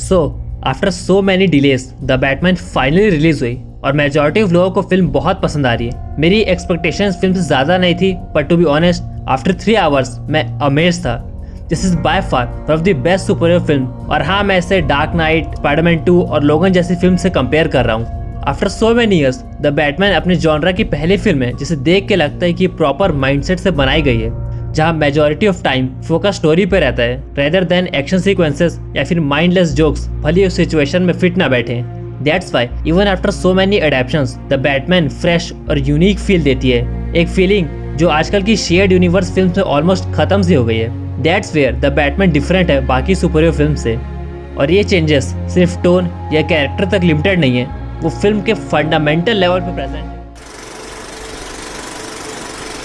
So after so many delays the Batman finally release हुई और majority of लोगों को फिल्म बहुत पसंद आ रही है। मेरी एक्सपेक्टेशंस फिल्म से ज़्यादा नहीं थी, but to be honest after 3 hours मैं अमेज था। This is by far one of the best super hero film. और हाँ, मैं इसे डार्क नाइट, स्पाइडरमैन 2 और लोगन जैसी फिल्म से कंपेयर कर रहा हूँ। After so many years the Batman अपने जॉनरा की पहली फिल्म है जिसे देख के लगता है कि प्रॉपर माइंडसेट से बनाई गई है, जहाँ majority of time focus story पे रहता है रेदर देन एक्शन सीक्वेंसेस या फिर माइंडलेस जोक्स भले उस सिचुएशन में फिट ना बैठे। That's why even after so many adaptations the Batman fresh और यूनिक फील देती है, एक फीलिंग जो आजकल की शेयर्ड यूनिवर्स फिल्म में ऑलमोस्ट खत्म सी हो गई है। That's where the Batman different है बाकी सुपर हीरो फिल्म से। और ये चेंजेस सिर्फ टोन या कैरेक्टर तक लिमिटेड नहीं है, वो फिल्म के फंडामेंटल लेवल पे प्रेजेंट है।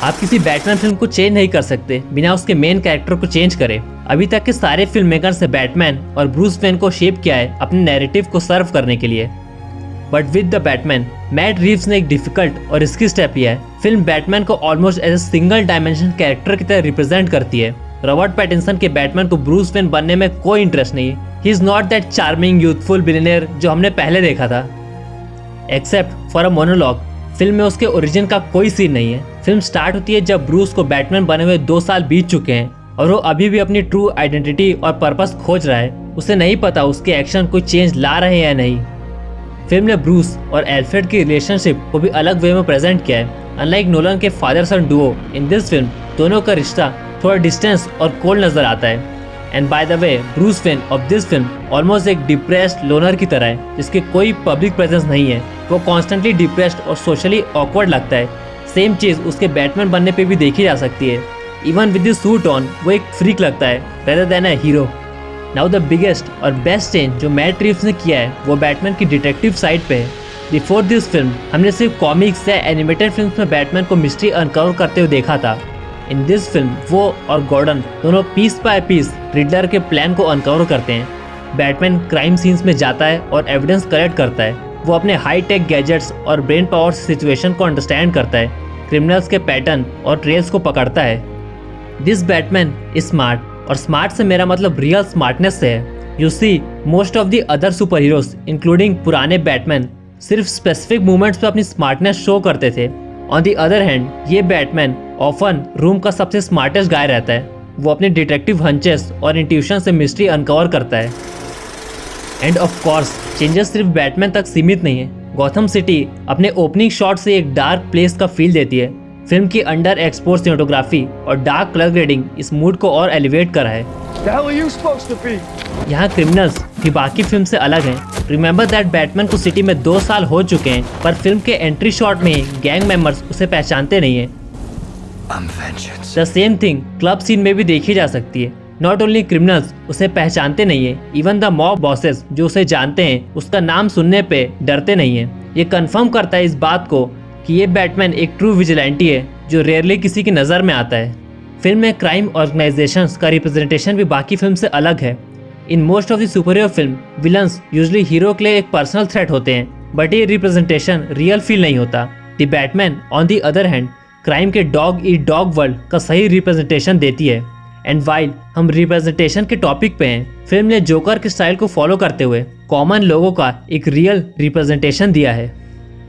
आप किसी बैटमैन फिल्म को चेंज नहीं कर सकते बिना उसके मेन कैरेक्टर को चेंज करे। अभी तक के सारे फिल्म मेकर्स ने बैटमैन और ब्रूस वेन को शेप किया है अपने नैरेटिव को सर्व करने के लिए, but with the Batman Matt Reeves ने एक डिफिकल्ट और रिस्की स्टेप लिया है। फिल्म बैटमैन को almost as a single dimension character की तरह रिप्रेजेंट करती है। रॉबर्ट पैटिंसन के बैटमैन को ब्रूस वेन बनने में कोई इंटरेस्ट नहीं है। He is not that charming youthful billionaire जो हमने पहले देखा था। Except for a monologue, film में उसके ओरिजिन का कोई सीन नहीं है। फिल्म स्टार्ट होती है जब ब्रूस को बैटमैन बने हुए 2 साल बीत चुके हैं और वो अभी भी अपनी ट्रू आइडेंटिटी और पर्पस खोज रहा है। उसे नहीं पता उसके एक्शन कोई चेंज ला रहे हैं या नहीं। फिल्म ने ब्रूस और एल्फ्रेड की रिलेशनशिप को भी अलग वे में प्रेजेंट किया है। अनलाइक नोलन के father son duo, in this film दोनों का रिश्ता थोड़ा डिस्टेंस और कोल्ड नजर आता है। And by the way Bruce Wayne of this film almost एक डिप्रेस्ड लोनर की तरह है जिसके कोई पब्लिक प्रेजेंस नहीं है। वो कॉन्स्टेंटली डिप्रेस्ड और सोशली ऑकवर्ड लगता है। सेम चीज उसके बैटमैन बनने पे भी देखी जा सकती है। Even with this suit on वो एक फ्रीक लगता है rather than a hero. Now the biggest और बेस्ट चेंज जो मैट रीव्स ने किया है वो बैटमैन की डिटेक्टिव साइड पे है। बिफोर दिस फिल्म हमने सिर्फ कॉमिक्स या एनिमेटेड फिल्म में बैटमैन को मिस्ट्री अनकवर करते हुए देखा था। इन दिस फिल्म वो और गॉर्डन दोनों पीस बाय पीस रिडलर के प्लान को अनकवर करते हैं। बैटमैन क्राइम सीन्स में जाता है और एविडेंस कलेक्ट करता है। वो अपने हाई टेक गैजेट्स और ब्रेन पावर सिचुएशन को अंडरस्टैंड करता है, क्रिमिनल्स के पैटर्न और ट्रेल्स को पकड़ता है। दिस बैटमैन इज स्मार्ट, और स्मार्ट से मेरा मतलब रियल स्मार्टनेस से है। You see most of the other superheroes including पुराने बैटमैन सिर्फ स्पेसिफिक मूवमेंट्स पे अपनी स्मार्टनेस शो करते थे। ऑन द अदर हैंड ये बैटमैन ऑफन रूम का सबसे स्मार्टेस्ट गाय रहता है। वो अपने डिटेक्टिव हंचेस और इंट्यूशन से मिस्ट्री अनकवर करता है। एंड ऑफ कोर्स चेंजेस सिर्फ बैटमैन तक सीमित नहीं है। गॉथम सिटी अपने ओपनिंग शॉट से एक डार्क प्लेस का फील देती है। फिल्म की अंडर एक्सपोज सिनेमेटोग्राफी और डार्क कलर ग्रेडिंग इस मूड को और एलिवेट करा है। यहाँ क्रिमिनल्स भी बाकी फिल्म से अलग हैं। रिमेंबर दैट बैटमैन को सिटी में 2 साल हो चुके हैं, पर फिल्म के एंट्री शॉट में ही गैंग मेंबर्स उसे पहचानते नहीं है। The same thing club scene में भी देखी जा सकती है। नॉट ओनली क्रिमिनल्स उसे पहचानते नहीं है, इवन द मॉब बॉसेस जो उसे जानते हैं उसका नाम सुनने पे डरते नहीं है। ये कंफर्म करता है इस बात को कि ये बैटमैन एक ट्रू विजिलेंटी है जो रेयरली किसी की नज़र में आता है। फिल्म में क्राइम ऑर्गेनाइजेशंस का रिप्रेजेंटेशन भी बाकी फिल्म से अलग है। इन most of the super hero film villains usually hero के लिए एक पर्सनल थ्रेट होते हैं, बट ये रिप्रेजेंटेशन रियल फील नहीं होता। The Batman on the other hand crime के डॉग ईट डॉग वर्ल्ड का सही रिप्रेजेंटेशन देती है। एंड वाइल हम रिप्रेजेंटेशन के टॉपिक पे हैं, फिल्म ने जोकर के स्टाइल को फॉलो करते हुए कॉमन लोगों का एक रियल रिप्रेजेंटेशन दिया है।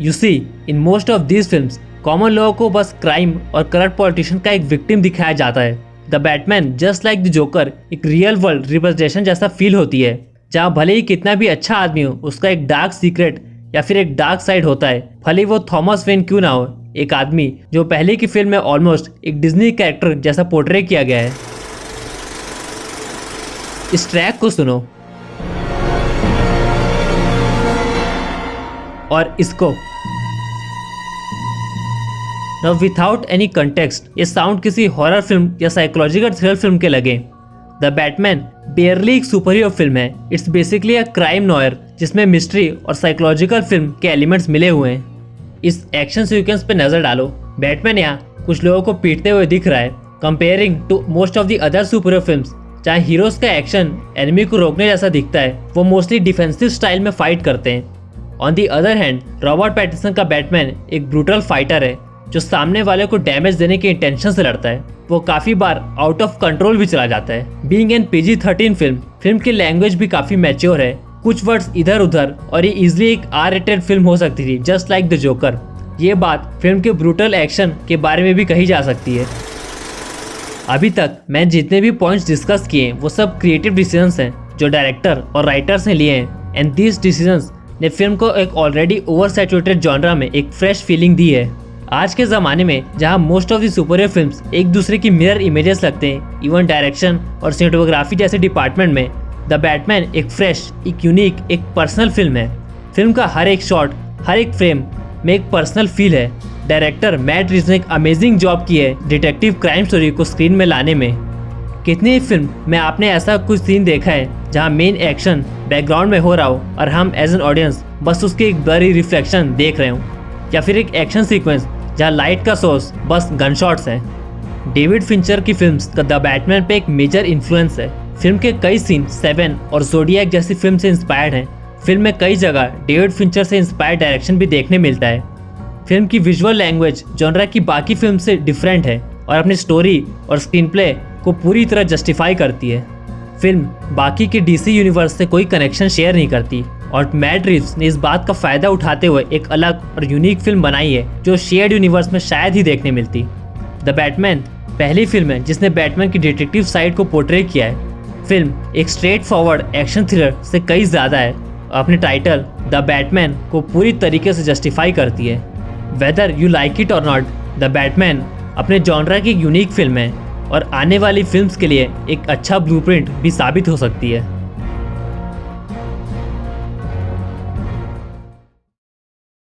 You see in most of these films common लोगों को बस क्राइम और करप्ट पॉलिटिशियन का एक विक्टिम दिखाया जाता है। The Batman just like the joker एक रियल वर्ल्ड रिप्रेजेंटेशन जैसा फील होती है, जहाँ भले ही कितना भी अच्छा आदमी हो उसका एक डार्क सीक्रेट या फिर एक डार्क साइड होता है। भले ही वो थॉमस वेन क्यों ना हो, एक आदमी जो पहले की फिल्म में ऑलमोस्ट एक डिज्नी कैरेक्टर जैसा पोर्ट्रे किया गया है। इस ट्रैक को सुनो और इसको। Now without any context, ये साउंड किसी हॉरर फिल्म या साइकोलॉजिकल थ्रिलर फिल्म के लगे। द बैटमैन बेयरली एक सुपर हीरो फिल्म है। It's basically a crime noir जिसमें मिस्ट्री और साइकोलॉजिकल फिल्म के एलिमेंट्स मिले हुए हैं। इस एक्शन सीक्वेंस पे नजर डालो। बैटमैन यहाँ कुछ लोगों को पीटते हुए दिख रहा है। Comparing to most of the other super hero films जहाँ हीरोज का एक्शन एनिमी को रोकने जैसा दिखता है, वो मोस्टली डिफेंसिव स्टाइल में फाइट करते हैं। On the other hand Robert Pattinson का बैटमैन एक ब्रूटल फाइटर है जो सामने वाले को डैमेज देने के इंटेंशन से लड़ता है वो काफ़ी बार आउट ऑफ कंट्रोल भी चला जाता है। बीइंग एन PG-13 फिल्म की लैंग्वेज भी काफ़ी मैच्योर है। कुछ वर्ड्स इधर उधर और ये इजिली एक R-rated फिल्म हो सकती थी, जस्ट लाइक द जोकर। ये बात फिल्म के ब्रूटल एक्शन के बारे में भी कही जा सकती है। अभी तक मैं जितने भी पॉइंट्स डिस्कस किए वो सब क्रिएटिव डिसीजंस हैं जो डायरेक्टर और राइटर्स ने लिए हैं, एंड दीज डिसीजंस ने फिल्म को एक ऑलरेडी ओवर सैचुरेटेड जॉनरा में एक फ्रेश फीलिंग दी है। आज के ज़माने में जहां most of the super hero films एक दूसरे की मिरर इमेजेस लगते हैं, इवन डायरेक्शन और सिनेमेटोग्राफी जैसे डिपार्टमेंट में द बैटमैन एक फ्रेश, एक यूनिक, एक पर्सनल फिल्म है। फिल्म का हर एक शॉट, हर एक फ्रेम में एक पर्सनल फील है। डायरेक्टर मैट रीव्स ने एक अमेजिंग जॉब की है डिटेक्टिव क्राइम स्टोरी को स्क्रीन में लाने में। कितनी ही फिल्म में आपने ऐसा कुछ सीन देखा है जहां मेन एक्शन बैकग्राउंड में हो रहा हो और हम एज एन ऑडियंस बस उसके एक ब्लरी रिफ्लेक्शन देख रहे हो, या फिर एक एक्शन सीक्वेंस जहां लाइट का सोर्स बस गनशॉट्स है। डेविड फिंचर की फिल्म्स का द बैटमैन पे एक मेजर इन्फ्लुएंस है। फिल्म के कई सीन सेवन और ज़ोडिएक जैसी फिल्म से इंस्पायर्ड हैं। फिल्म में कई जगह डेविड फिंचर से इंस्पायर्ड डायरेक्शन भी देखने मिलता है। फिल्म की विजुअल लैंग्वेज जॉनरा की बाकी फिल्म से डिफरेंट है और अपनी स्टोरी और स्क्रीन प्ले को पूरी तरह जस्टिफाई करती है। फिल्म बाकी के DC यूनिवर्स से कोई कनेक्शन शेयर नहीं करती और मैट रीव्स ने इस बात का फ़ायदा उठाते हुए एक अलग और यूनिक फिल्म बनाई है जो शेयर्ड यूनिवर्स में शायद ही देखने मिलती। द बैटमैन पहली फिल्म है जिसने बैटमैन की डिटेक्टिव साइड को पोर्ट्रे किया है। फिल्म एक स्ट्रेट फॉरवर्ड एक्शन थ्रिलर से कई ज़्यादा है और अपने टाइटल द बैटमैन को पूरी तरीके से जस्टिफाई करती है। वेदर यू लाइक इट और नॉट, द बैटमैन अपने जॉनरा की एक यूनिक फिल्म है और आने वाली फिल्म्स के लिए एक अच्छा ब्लूप्रिंट भी साबित हो सकती है।